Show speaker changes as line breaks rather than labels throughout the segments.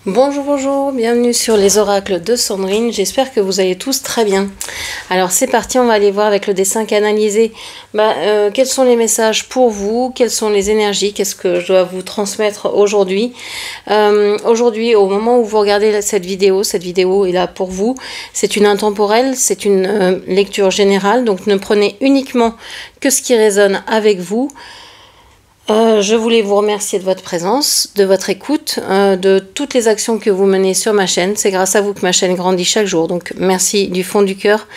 Bonjour, bonjour, bienvenue sur les oracles de Sandrine, j'espère que vous allez tous très bien. Alors c'est parti, on va aller voir avec le dessin canalisé quels sont les messages pour vous, quelles sont les énergies, qu'est-ce que je dois vous transmettre aujourd'hui. Aujourd'hui, au moment où vous regardez cette vidéo est là pour vous, c'est une intemporelle, c'est une lecture générale, donc ne prenez uniquement que ce qui résonne avec vous. Je voulais vous remercier de votre présence, de votre écoute, de toutes les actions que vous menez sur ma chaîne. C'est grâce à vous que ma chaîne grandit chaque jour, donc merci du fond du cœur.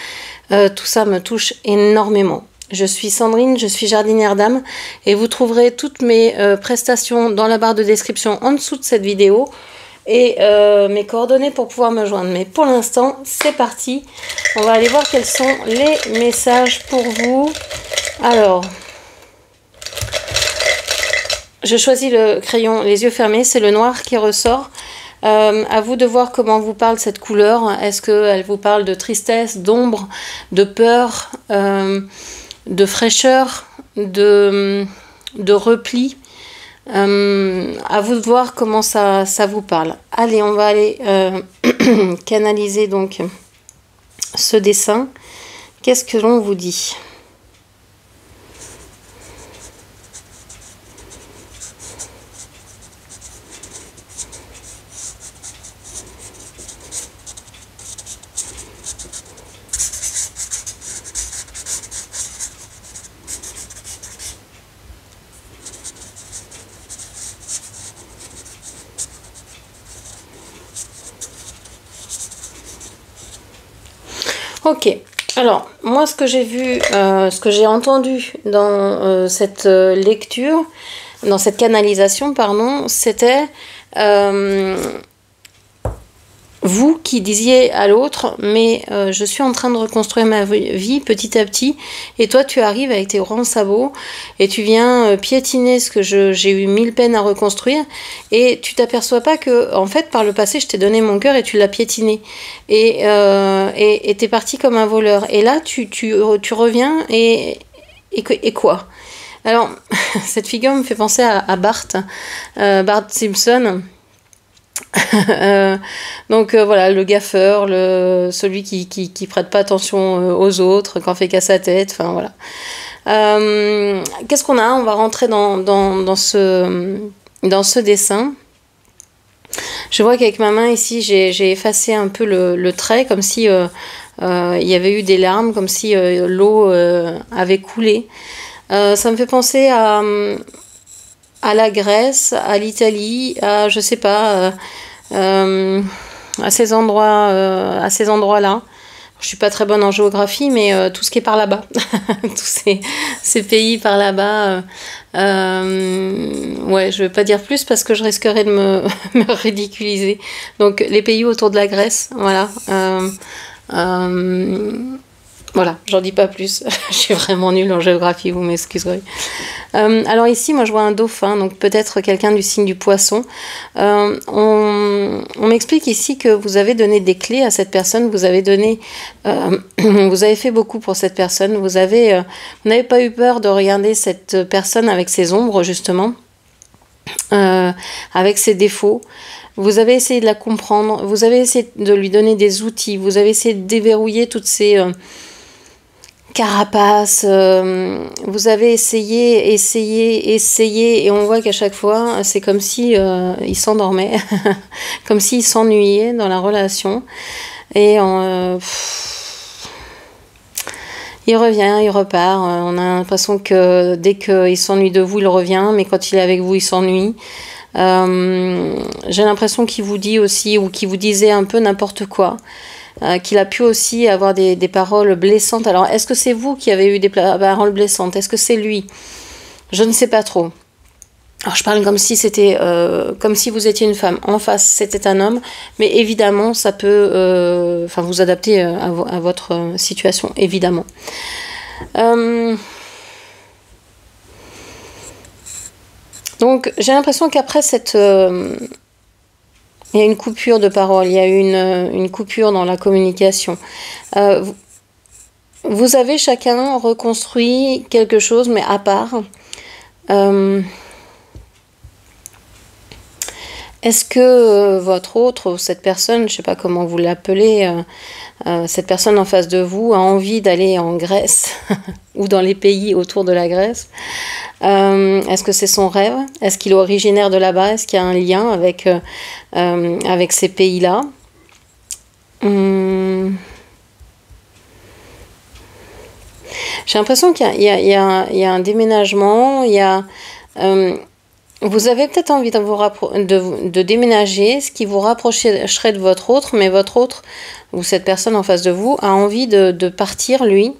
Tout ça me touche énormément. Je suis Sandrine, je suis jardinière d'âme et vous trouverez toutes mes prestations dans la barre de description en dessous de cette vidéo et mes coordonnées pour pouvoir me joindre. Mais pour l'instant, c'est parti. On va aller voir quels sont les messages pour vous. Alors... je choisis le crayon les yeux fermés, c'est le noir qui ressort. À vous de voir comment vous parle cette couleur. Est-ce qu'elle vous parle de tristesse, d'ombre, de peur, de fraîcheur, de repli? À vous de voir comment ça vous parle. Allez, on va aller canaliser donc ce dessin. Qu'est-ce que l'on vous dit ? Ok, alors moi ce que j'ai vu, ce que j'ai entendu dans cette lecture, dans cette canalisation, pardon, c'était vous qui disiez à l'autre, mais je suis en train de reconstruire ma vie petit à petit, et toi tu arrives avec tes grands sabots, et tu viens piétiner ce que j'ai eu 1000 peines à reconstruire, et tu t'aperçois pas que, en fait, par le passé, je t'ai donné mon cœur et tu l'as piétiné, et t'es parti comme un voleur, et là tu reviens, et quoi? Alors, cette figure me fait penser à Bart Simpson. Donc voilà, le gaffeur, celui qui prête pas attention aux autres, qu'en fait qu'à sa tête, enfin voilà. Qu'est-ce qu'on a? On va rentrer dans ce dessin. Je vois qu'avec ma main ici, j'ai effacé un peu le trait, comme si il y avait eu des larmes, comme si l'eau avait coulé. Ça me fait penser à la Grèce, à l'Italie, à je sais pas, à ces endroits-là. Je suis pas très bonne en géographie, mais tout ce qui est par là-bas, tous ces pays par là-bas, ouais, je vais pas dire plus parce que je risquerais de me ridiculiser. Donc les pays autour de la Grèce, voilà. Voilà, j'en dis pas plus. Je suis vraiment nulle en géographie, vous m'excuserez. Alors ici, moi je vois un dauphin, donc peut-être quelqu'un du signe du poisson. On m'explique ici que vous avez donné des clés à cette personne, vous avez donné, vous avez fait beaucoup pour cette personne, vous n'avez pas eu peur de regarder cette personne avec ses ombres justement, avec ses défauts. Vous avez essayé de la comprendre, vous avez essayé de lui donner des outils, vous avez essayé de déverrouiller toutes ces carapaces, vous avez essayé, et on voit qu'à chaque fois, c'est comme si il s'endormait, comme s'il s'ennuyait dans la relation, et il revient, il repart, on a l'impression que dès qu'il s'ennuie de vous, il revient, mais quand il est avec vous, il s'ennuie. J'ai l'impression qu'il vous dit aussi, ou qu'il vous disait un peu n'importe quoi, qu'il a pu aussi avoir des paroles blessantes. Alors, est-ce que c'est vous qui avez eu des paroles blessantes? Est-ce que c'est lui? Je ne sais pas trop. Alors, je parle comme si c'était, comme si vous étiez une femme. En face, c'était un homme. Mais évidemment, ça peut vous adapter à votre situation, évidemment. Donc, j'ai l'impression qu'après cette... il y a une coupure de parole, il y a une coupure dans la communication. Vous avez chacun reconstruit quelque chose, mais à part. Est-ce que votre autre, cette personne, je sais pas comment vous l'appelez, cette personne en face de vous a envie d'aller en Grèce ou dans les pays autour de la Grèce? Est-ce que c'est son rêve? Est-ce qu'il est originaire de là-bas? Est-ce qu'il y a un lien avec ces pays-là? J'ai l'impression qu'il y a un déménagement, vous avez peut-être envie de déménager, ce qui vous rapprocherait de votre autre, mais votre autre, ou cette personne en face de vous, a envie de partir, lui,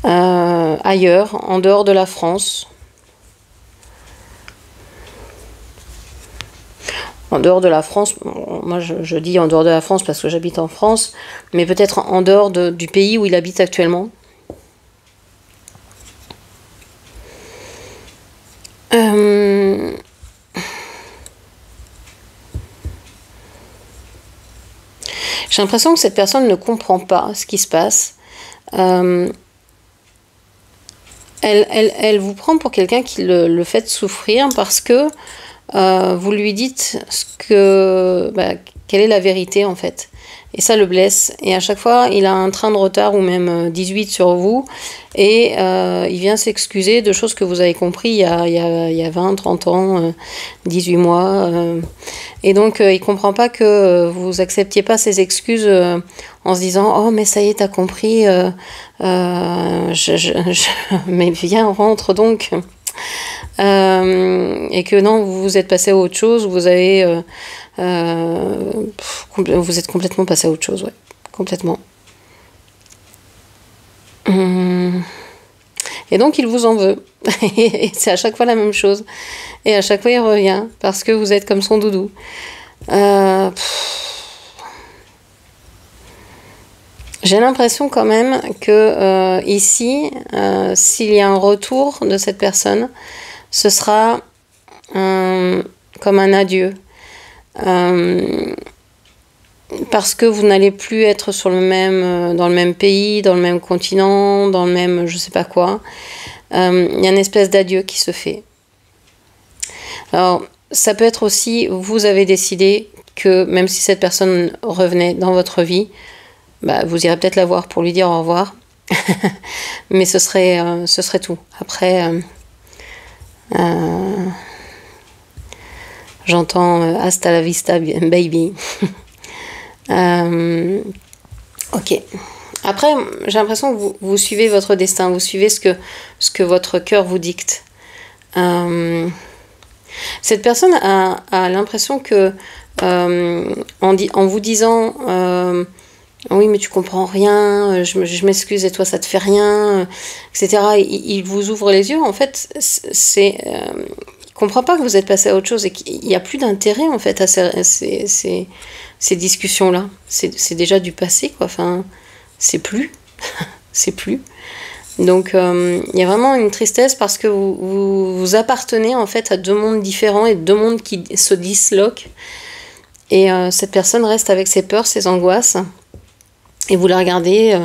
ailleurs, en dehors de la France. En dehors de la France, moi je dis en dehors de la France parce que j'habite en France, mais peut-être en dehors du pays où il habite actuellement. J'ai l'impression que cette personne ne comprend pas ce qui se passe. Elle vous prend pour quelqu'un qui le fait souffrir parce que vous lui dites quelle est la vérité en fait. Et ça le blesse. Et à chaque fois, il a un train de retard ou même 18 sur vous. Et il vient s'excuser de choses que vous avez compris il y a 20, 30 ans, 18 mois. Et donc, il comprend pas que vous acceptiez pas ces excuses en se disant « Oh, mais ça y est, t'as compris. Mais viens, rentre donc. » Et que non, vous vous êtes passé à autre chose, vous êtes complètement passé à autre chose, ouais, complètement. Et donc il vous en veut. Et c'est à chaque fois la même chose. Et à chaque fois il revient parce que vous êtes comme son doudou. J'ai l'impression quand même que ici, s'il y a un retour de cette personne, ce sera comme un adieu. Parce que vous n'allez plus être dans le même pays, dans le même continent, dans le même je sais pas quoi. Il y a une espèce d'adieu qui se fait. Alors, ça peut être aussi, vous avez décidé que même si cette personne revenait dans votre vie, vous irez peut-être la voir pour lui dire au revoir. Mais ce serait tout. Après, j'entends hasta la vista, baby. Ok. Après, j'ai l'impression que vous suivez votre destin, vous suivez ce que votre cœur vous dicte. Cette personne a l'impression que, en vous disant oui, mais tu comprends rien, je m'excuse et toi ça te fait rien, etc. Il vous ouvre les yeux. En fait, il comprend pas que vous êtes passé à autre chose et qu'il n'y a plus d'intérêt en fait à ces discussions-là. C'est déjà du passé, quoi. Enfin, c'est plus. C'est plus. Donc, il y a vraiment une tristesse parce que vous appartenez en fait à deux mondes différents et deux mondes qui se disloquent. Et cette personne reste avec ses peurs, ses angoisses. Et vous la regardez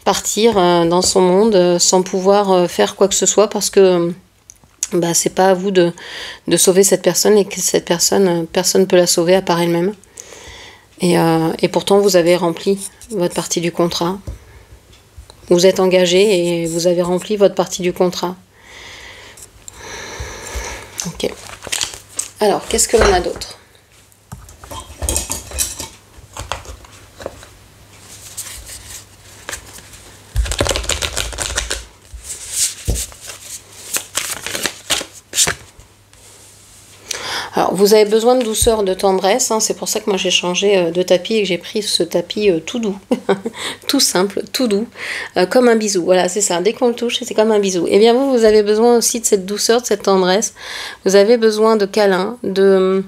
partir dans son monde sans pouvoir faire quoi que ce soit parce que c'est pas à vous de sauver cette personne et que cette personne ne peut la sauver à part elle-même. Et pourtant, vous avez rempli votre partie du contrat. Vous êtes engagé et vous avez rempli votre partie du contrat. Ok. Alors, qu'est-ce que l'on a d'autre ? Alors, vous avez besoin de douceur, de tendresse, hein, c'est pour ça que moi j'ai changé de tapis et que j'ai pris ce tapis tout doux, tout simple, tout doux, comme un bisou. Voilà, c'est ça, dès qu'on le touche, c'est comme un bisou. Et bien vous avez besoin aussi de cette douceur, de cette tendresse, vous avez besoin de câlins, de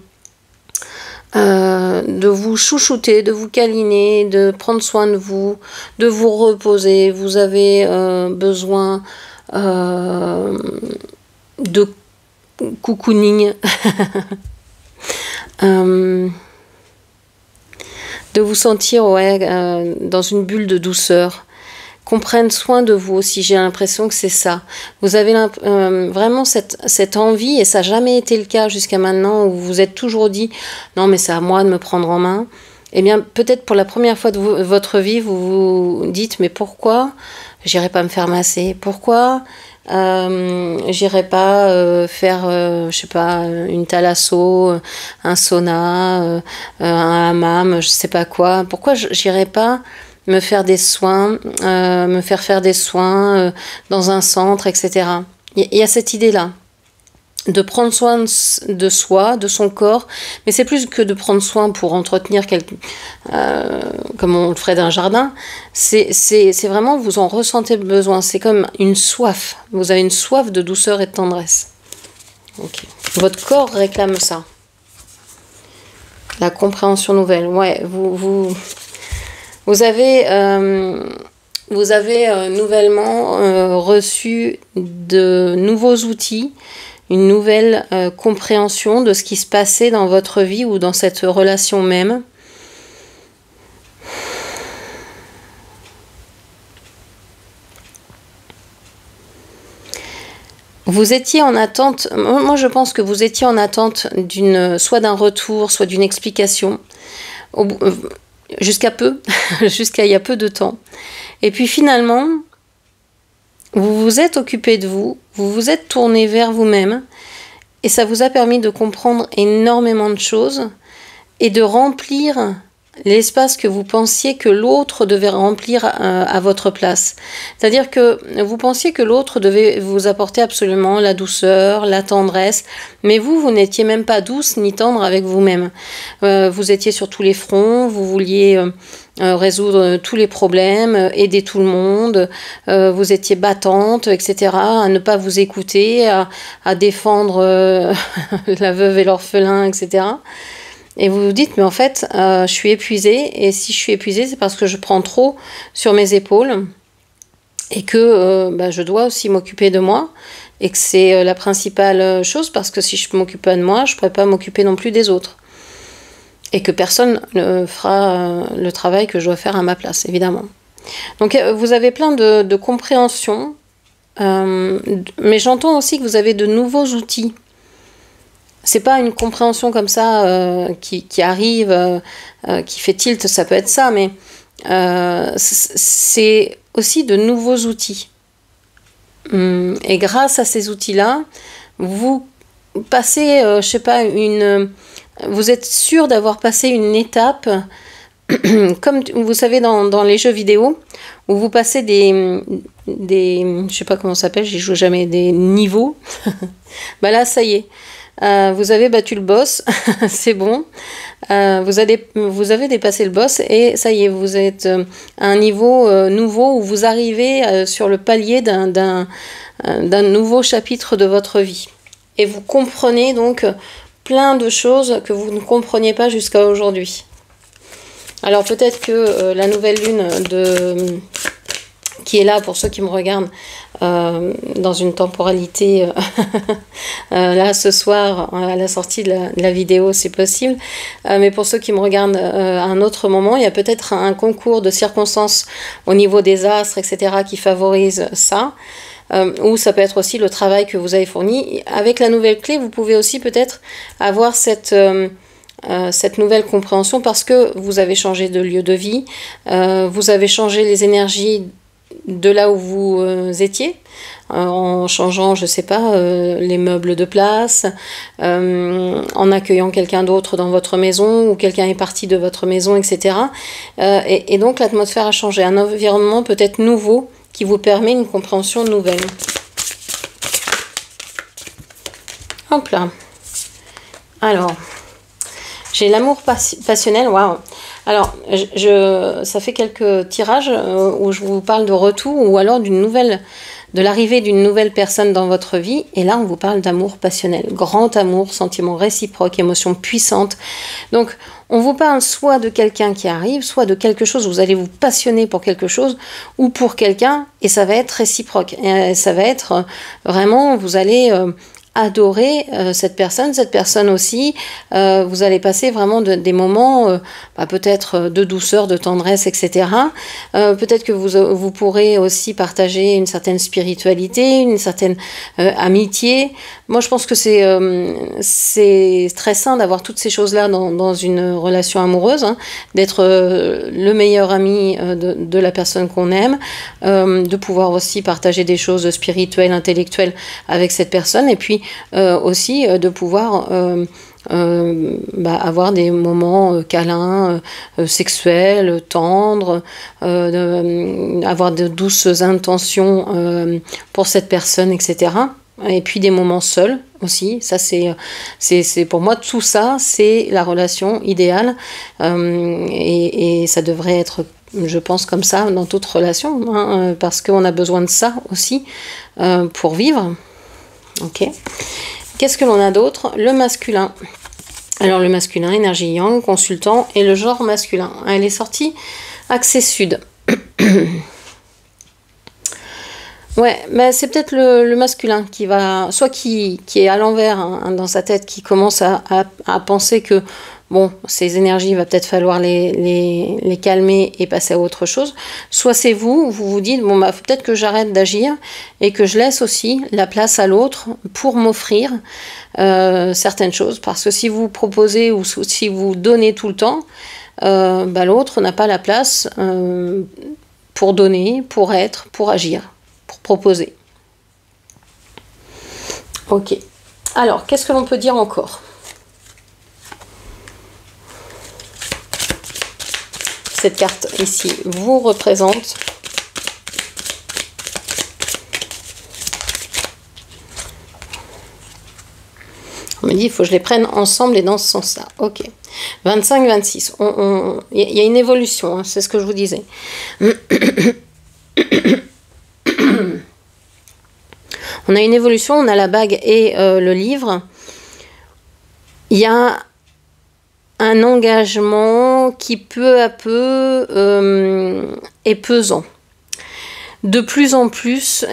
vous chouchouter, de vous câliner, de prendre soin de vous reposer. Vous avez besoin de cocooning, de vous sentir dans une bulle de douceur, qu'on prenne soin de vous aussi. J'ai l'impression que c'est ça. Vous avez vraiment cette envie, et ça n'a jamais été le cas jusqu'à maintenant, où vous vous êtes toujours dit « Non, mais c'est à moi de me prendre en main ». Eh bien, peut-être pour la première fois de votre vie, vous vous dites « Mais pourquoi j'irai pas me faire masser? Pourquoi j'irai pas faire, je sais pas, une thalasso, un sauna, un hammam, je sais pas quoi. Pourquoi j'irai pas me faire des soins, me faire des soins dans un centre, etc. Il y a cette idée-là de prendre soin de soi, de son corps, mais c'est plus que de prendre soin pour entretenir comme on le ferait d'un jardin. C'est vraiment, vous en ressentez le besoin. C'est comme une soif. Vous avez une soif de douceur et de tendresse. Okay. Votre corps réclame ça. La compréhension nouvelle. Ouais, vous avez nouvellement reçu de nouveaux outils, une nouvelle compréhension de ce qui se passait dans votre vie ou dans cette relation même. Vous étiez en attente, moi je pense que vous étiez en attente soit d'un retour, soit d'une explication, jusqu'à jusqu'à il y a peu de temps. Et puis finalement, vous vous êtes occupé de vous, vous vous êtes tourné vers vous-même, et ça vous a permis de comprendre énormément de choses et de remplir l'espace que vous pensiez que l'autre devait remplir à votre place. C'est-à-dire que vous pensiez que l'autre devait vous apporter absolument la douceur, la tendresse, mais vous n'étiez même pas douce ni tendre avec vous-même. Vous étiez sur tous les fronts, vous vouliez résoudre tous les problèmes, aider tout le monde, vous étiez battante, etc., à ne pas vous écouter, à défendre la veuve et l'orphelin, etc., et vous vous dites, mais en fait, je suis épuisée, et si je suis épuisée, c'est parce que je prends trop sur mes épaules, et que je dois aussi m'occuper de moi, et que c'est la principale chose, parce que si je ne m'occupe pas de moi, je ne pourrais pas m'occuper non plus des autres. Et que personne ne fera le travail que je dois faire à ma place, évidemment. Donc vous avez plein de compréhension, mais j'entends aussi que vous avez de nouveaux outils. C'est pas une compréhension comme ça qui arrive, qui fait tilt, ça peut être ça, mais c'est aussi de nouveaux outils. Et grâce à ces outils-là, vous passez, je sais pas, vous êtes sûr d'avoir passé une étape, comme vous savez dans les jeux vidéo, où vous passez des je sais pas comment ça s'appelle, j'y joue jamais, des niveaux. Bah là, ça y est. Vous avez battu le boss, c'est bon, vous avez dépassé le boss et ça y est, vous êtes à un niveau nouveau où vous arrivez sur le palier d'un nouveau chapitre de votre vie. Et vous comprenez donc plein de choses que vous ne compreniez pas jusqu'à aujourd'hui. Alors peut-être que la nouvelle lune qui est là pour ceux qui me regardent dans une temporalité là ce soir à la sortie de la vidéo, c'est possible, mais pour ceux qui me regardent à un autre moment, il y a peut-être un concours de circonstances au niveau des astres, etc., qui favorise ça, ou ça peut être aussi le travail que vous avez fourni. Avec la nouvelle clé, vous pouvez aussi peut-être avoir cette nouvelle compréhension parce que vous avez changé de lieu de vie, vous avez changé les énergies de là où vous étiez, en changeant, je sais pas, les meubles de place, en accueillant quelqu'un d'autre dans votre maison, ou quelqu'un est parti de votre maison, etc. Et donc l'atmosphère a changé, un environnement peut-être nouveau qui vous permet une compréhension nouvelle. Hop là. Alors, j'ai l'amour passionnel, waouh. Alors, ça fait quelques tirages où je vous parle de retour ou alors de l'arrivée d'une nouvelle personne dans votre vie. Et là, on vous parle d'amour passionnel. Grand amour, sentiment réciproque, émotion puissante. Donc, on vous parle soit de quelqu'un qui arrive, soit de quelque chose, vous allez vous passionner pour quelque chose ou pour quelqu'un et ça va être réciproque. Et ça va être vraiment, vous allez adorer cette personne aussi, vous allez passer vraiment des moments peut-être de douceur, de tendresse, etc. Peut-être que vous pourrez aussi partager une certaine spiritualité, une certaine amitié. Moi, je pense que c'est très sain d'avoir toutes ces choses-là dans une relation amoureuse, hein, d'être le meilleur ami de la personne qu'on aime, de pouvoir aussi partager des choses spirituelles, intellectuelles avec cette personne, et puis aussi de pouvoir avoir des moments câlins, sexuels, tendres, avoir de douces intentions pour cette personne, etc. Et puis des moments seuls aussi, ça c'est pour moi tout ça, c'est la relation idéale, et ça devrait être, je pense, comme ça dans toute relation, hein, parce qu'on a besoin de ça aussi pour vivre. Ok. Qu'est-ce que l'on a d'autre? Le masculin. Alors le masculin, énergie yang, consultant, et le genre masculin. Elle est sortie Accès Sud. Ouais, mais c'est peut-être le masculin qui va, soit qui est à l'envers, hein, dans sa tête, qui commence à penser que, bon, ces énergies, il va peut-être falloir les calmer et passer à autre chose. Soit c'est vous vous dites, bon, bah, peut-être que j'arrête d'agir et que je laisse aussi la place à l'autre pour m'offrir certaines choses. Parce que si vous proposez ou si vous donnez tout le temps, l'autre n'a pas la place pour donner, pour être, pour agir, pour proposer. Ok. Alors, qu'est-ce que l'on peut dire encore? Cette carte ici vous représente. On me dit il faut que je les prenne ensemble et dans ce sens-là. Ok. 25-26. Il y a une évolution, hein, c'est ce que je vous disais. On a une évolution, on a la bague et le livre. Il y a un engagement qui peu à peu est pesant. De plus en plus,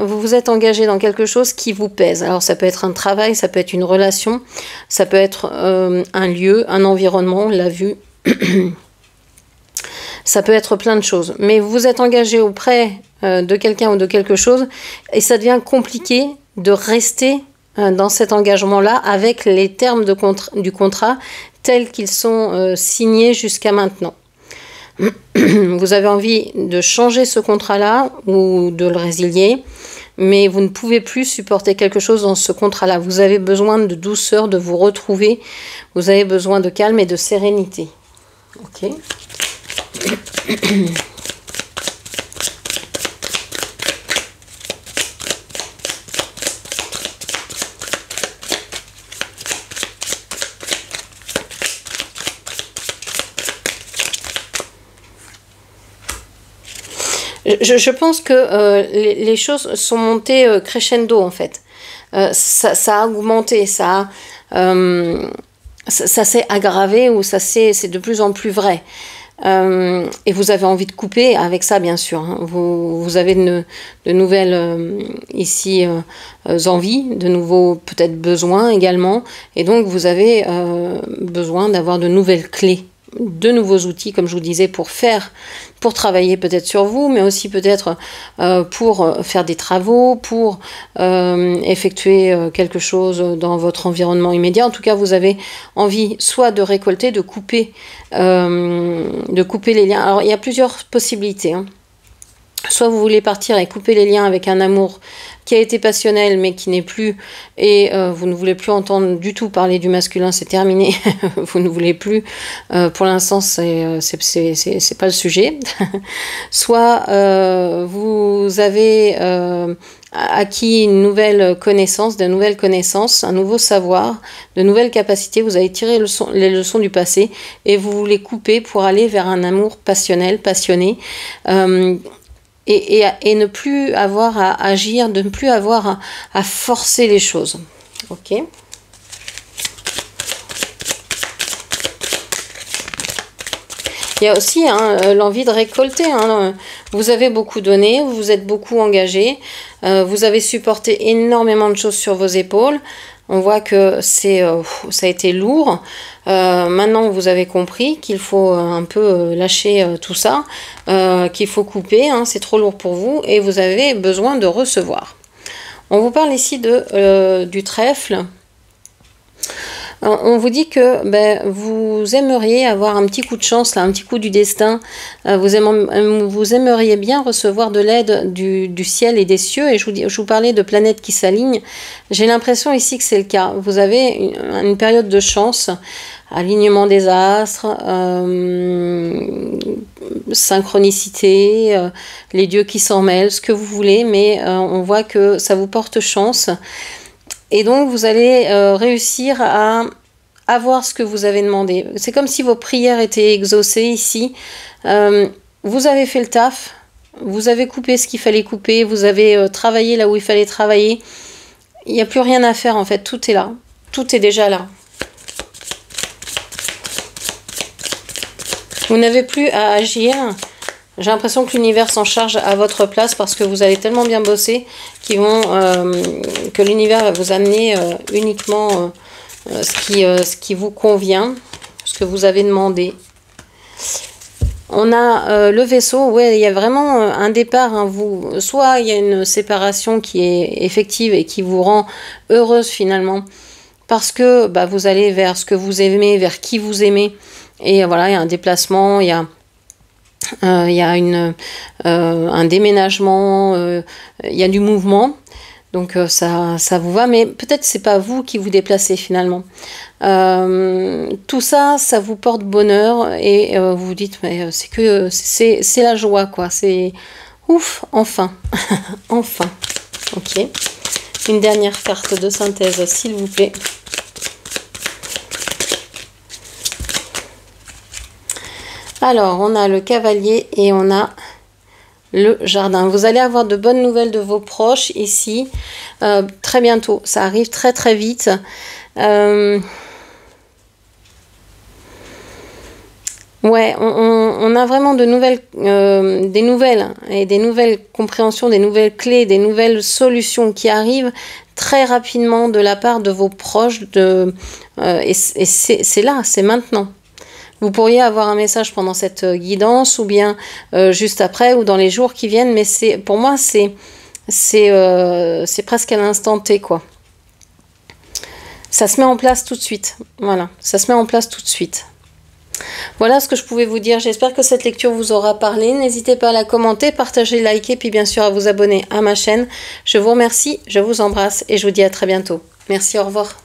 vous vous êtes engagé dans quelque chose qui vous pèse. Alors ça peut être un travail, ça peut être une relation, ça peut être un lieu, un environnement, on l'a vu. Ça peut être plein de choses. Mais vous vous êtes engagé auprès de quelqu'un ou de quelque chose et ça devient compliqué de rester dans cet engagement-là avec les termes du contrat tels qu'ils sont signés jusqu'à maintenant. Vous avez envie de changer ce contrat-là ou de le résilier, mais vous ne pouvez plus supporter quelque chose dans ce contrat-là. Vous avez besoin de douceur, de vous retrouver. Vous avez besoin de calme et de sérénité. Ok. Je pense que les choses sont montées crescendo en fait. Ça a augmenté, ça s'est aggravé ou c'est de plus en plus vrai. Et vous avez envie de couper avec ça, bien sûr. Hein. Vous avez de nouvelles ici envies, de nouveaux peut-être besoins également. Et donc vous avez besoin d'avoir de nouvelles clés, de nouveaux outils, comme je vous disais, pour travailler peut-être sur vous, mais aussi peut-être pour faire des travaux, pour effectuer quelque chose dans votre environnement immédiat. En tout cas, vous avez envie soit de récolter, de couper les liens. Alors, il y a plusieurs possibilités, hein. Soit vous voulez partir et couper les liens avec un amour qui a été passionnel mais qui n'est plus, et vous ne voulez plus entendre du tout parler du masculin, c'est terminé. Vous ne voulez plus, pour l'instant c'est pas le sujet. Soit vous avez acquis une nouvelle connaissance, de nouvelles connaissances, un nouveau savoir, de nouvelles capacités, vous avez tiré les leçons du passé et vous voulez couper pour aller vers un amour passionnel, passionné, et ne plus avoir à agir, de ne plus avoir à forcer les choses. Ok. Il Il y a aussi hein, l'envie de récolter. Hein. Vous avez beaucoup donné, vous vous êtes beaucoup engagé, vous avez supporté énormément de choses sur vos épaules. On voit que ça a été lourd. Maintenant, vous avez compris qu'il faut un peu lâcher tout ça, qu'il faut couper, hein, c'est trop lourd pour vous et vous avez besoin de recevoir. On vous parle ici du trèfle. On vous dit que vous aimeriez avoir un petit coup de chance, là, un petit coup du destin. Vous aimeriez bien recevoir de l'aide du ciel et des cieux. Et je vous parlais de planètes qui s'alignent. J'ai l'impression ici que c'est le cas. Vous avez une période de chance, alignement des astres, synchronicité, les dieux qui s'en mêlent, ce que vous voulez. Mais on voit que ça vous porte chance. Et donc, vous allez réussir à avoir ce que vous avez demandé. C'est comme si vos prières étaient exaucées ici. Vous avez fait le taf. Vous avez coupé ce qu'il fallait couper. Vous avez travaillé là où il fallait travailler. Il n'y a plus rien à faire, en fait. Tout est là. Tout est déjà là. Vous n'avez plus à agir. J'ai l'impression que l'univers s'en charge à votre place parce que vous allez tellement bien bosser que l'univers va vous amener uniquement ce qui vous convient, ce que vous avez demandé. On a le vaisseau, ouais, il y a vraiment un départ. Hein, soit il y a une séparation qui est effective et qui vous rend heureuse finalement parce que vous allez vers ce que vous aimez, vers qui vous aimez. Et voilà, il y a un déplacement, il y a un déménagement, il y a du mouvement, donc ça vous va, mais peut-être c'est pas vous qui vous déplacez finalement. Tout ça, ça vous porte bonheur et vous vous dites mais c'est la joie quoi, c'est ouf, enfin, enfin. Ok, une dernière carte de synthèse s'il vous plaît. Alors, on a le cavalier et on a le jardin. Vous allez avoir de bonnes nouvelles de vos proches ici très bientôt. Ça arrive très très vite. Ouais, on a vraiment des nouvelles et des nouvelles compréhensions, des nouvelles clés, des nouvelles solutions qui arrivent très rapidement de la part de vos proches. Et c'est là, c'est maintenant. Vous pourriez avoir un message pendant cette guidance ou bien juste après ou dans les jours qui viennent, mais pour moi c'est presque à l'instant T quoi. Ça se met en place tout de suite. Voilà, ça se met en place tout de suite. Voilà ce que je pouvais vous dire. J'espère que cette lecture vous aura parlé. N'hésitez pas à la commenter, partager, liker, puis bien sûr à vous abonner à ma chaîne. Je vous remercie, je vous embrasse et je vous dis à très bientôt. Merci, au revoir.